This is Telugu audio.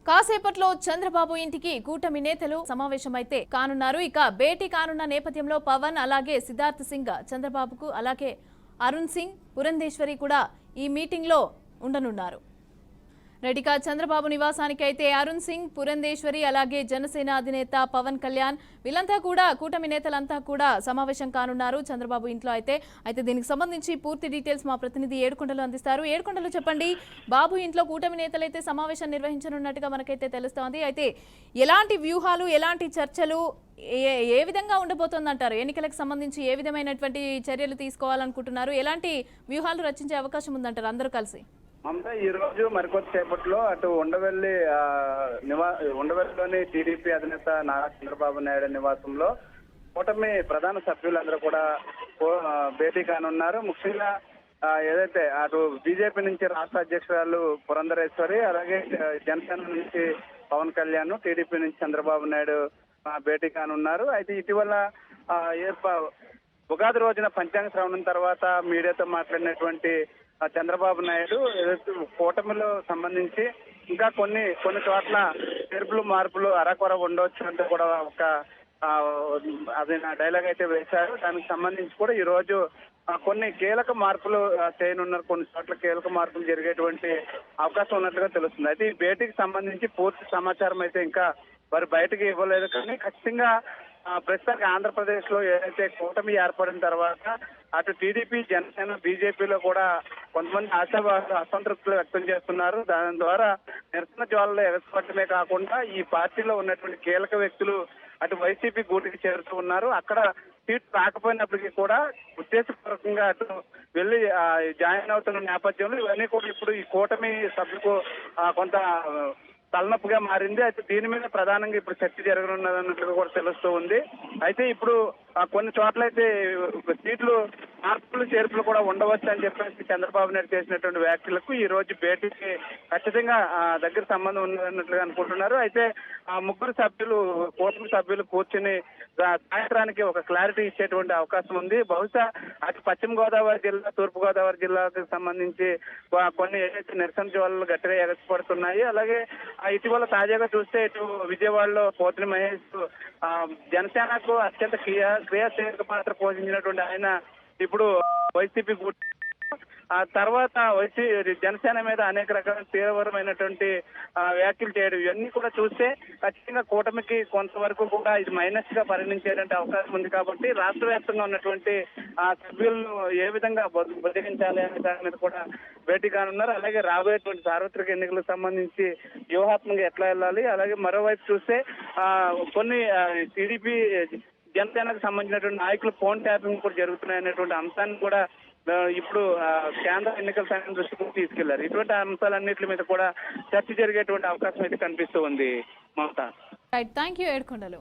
కాసేపట్లో చంద్రబాబు ఇంటికి కూటమి నేతలు సమావేశమైతే కానున్నారు. ఇక భేటీ కానున్న నేపథ్యంలో పవన్ అలాగే సిద్ధార్థ్ సింగ్ చంద్రబాబుకు అలాగే అరుణ్ సింగ్ పురంధేశ్వరి కూడా ఈ మీటింగ్ లో ఉండనున్నారు. రెడ్డిగా చంద్రబాబు నివాసానికి అయితే అరుణ్ సింగ్, పురంధేశ్వరి అలాగే జనసేన అధినేత పవన్ కళ్యాణ్ వీళ్ళంతా కూడా కూటమి నేతలంతా కూడా సమావేశం కానున్నారు చంద్రబాబు ఇంట్లో. అయితే దీనికి సంబంధించి పూర్తి డీటెయిల్స్ మా ప్రతినిధి ఏడుకొండలు అందిస్తారు. ఏడుకొండలు చెప్పండి, బాబు ఇంట్లో కూటమి నేతలైతే సమావేశం నిర్వహించనున్నట్టుగా మనకైతే తెలుస్తోంది. అయితే ఎలాంటి వ్యూహాలు, ఎలాంటి చర్చలు ఏ విధంగా ఉండబోతోందంటారు? ఎన్నికలకు సంబంధించి ఏ విధమైనటువంటి చర్యలు తీసుకోవాలనుకుంటున్నారు? ఎలాంటి వ్యూహాలు రచించే అవకాశం ఉందంటారు అందరూ కలిసి? మమత ఈ రోజు మరికొద్దిసేపట్లో అటు ఉండవల్లిలోని టీడీపీ అధినేత నారా చంద్రబాబు నాయుడు నివాసంలో కూటమి ప్రధాన సభ్యులందరూ కూడా భేటీ కానున్నారు. ముఖ్యంగా ఏదైతే అటు బీజేపీ నుంచి రాష్ట్ర అధ్యక్షురాలు పురంధరేశ్వరి, అలాగే జనసేన నుంచి పవన్ కళ్యాణ్, టీడీపీ నుంచి చంద్రబాబు నాయుడు భేటీ కానున్నారు. అయితే ఇటీవల ఉగాది రోజున పంచాంగ శ్రవణం తర్వాత మీడియాతో మాట్లాడినటువంటి చంద్రబాబు నాయుడు కూటమిలో సంబంధించి ఇంకా కొన్ని చోట్ల చేర్పులు మార్పులు అరకొర ఉండొచ్చు అంటే కూడా ఒక అది నా డైలాగ్ అయితే వేశారు. దానికి సంబంధించి కూడా ఈ రోజు కొన్ని కీలక మార్పులు చేయనున్నారు. కొన్ని చోట్ల కీలక మార్పులు జరిగేటువంటి అవకాశం ఉన్నట్లుగా తెలుస్తుంది. అయితే ఈ భేటీకి సంబంధించి పూర్తి సమాచారం అయితే ఇంకా వారు బయటకు ఇవ్వలేదు. కానీ ఖచ్చితంగా ప్రస్తుతానికి ఆంధ్రప్రదేశ్ లో ఏదైతే కూటమి ఏర్పడిన తర్వాత అటు టీడీపీ, జనసేన, బీజేపీలో కూడా కొంతమంది అసంతృప్తులు వ్యక్తం చేస్తున్నారు. దాని ద్వారా నిరసన జ్వాలలో ఎగసిపట్టమే కాకుండా ఈ పార్టీలో ఉన్నటువంటి కీలక వ్యక్తులు అటు వైసీపీ గూటికి చేరుతూ ఉన్నారు. అక్కడ సీట్ రాకపోయినప్పటికీ కూడా ఉద్దేశపూర్వకంగా అటు వెళ్ళి జాయిన్ అవుతున్న నేపథ్యంలో ఇవన్నీ కూడా ఇప్పుడు ఈ కూటమి సభ్యులకు కొంత తలనొప్పిగా మారింది. అయితే దీని మీద ప్రధానంగా ఇప్పుడు చర్చ జరగనున్నదన్నట్లుగా కూడా తెలుస్తూ ఉంది. అయితే ఇప్పుడు కొన్ని చోట్ల అయితే సీట్లు మార్పులు చేర్పులు కూడా ఉండవచ్చు అని చెప్పేసి చంద్రబాబు నాయుడు చేసినటువంటి వ్యాఖ్యలకు ఈ రోజు భేటీకి ఖచ్చితంగా దగ్గర సంబంధం ఉన్నదన్నట్లుగా అనుకుంటున్నారు. అయితే ముగ్గురు సభ్యులు, కూటమి సభ్యులు కూర్చుని సాయంత్రానికి ఒక క్లారిటీ ఇచ్చేటువంటి అవకాశం ఉంది. బహుశా అటు పశ్చిమ గోదావరి జిల్లా, తూర్పు గోదావరి జిల్లాకు సంబంధించి కొన్ని ఏదైతే నిరసన జ్వాలలు గట్టిగా ఎగసిపడుతున్నాయి. అలాగే ఇటీవల తాజాగా చూస్తే ఇటు విజయవాడలో పోతిని మహేష్ జనసేనకు అత్యంత క్రియాశీలక పాత్ర పోషించినటువంటి ఆయన ఇప్పుడు వైసీపీ ఆ తర్వాత వచ్చి జనసేన మీద అనేక రకాల తీవ్రమైనటువంటి వ్యాఖ్యలు చేయడం ఇవన్నీ కూడా చూస్తే ఖచ్చితంగా కూటమికి కొంతవరకు కూడా ఇది మైనస్ గా పరిగణించేటువంటి అవకాశం ఉంది. కాబట్టి రాష్ట్ర వ్యాప్తంగా ఉన్నటువంటి సభ్యులను ఏ విధంగా బదిలించాలి అనే దాని మీద కూడా భేటీ కానున్నారు. అలాగే రాబోయేటువంటి సార్వత్రిక ఎన్నికలకు సంబంధించి వ్యూహాత్మకంగా ఎట్లా వెళ్ళాలి, అలాగే మరోవైపు చూస్తే కొన్ని టీడీపీ, జనసేనకు సంబంధించినటువంటి నాయకులు ఫోన్ ట్యాపింగ్ కూడా జరుగుతున్నాయనేటువంటి అంశాన్ని కూడా ఇప్పుడు కేంద్ర ఎన్నికల సంఘం దృష్టికి తీసుకెళ్లారు. ఇటువంటి అంశాలన్నింటి మీద కూడా చర్చ జరిగేటువంటి అవకాశం అయితే కనిపిస్తూ ఉంది. మమత. Thank you Yedukondalu.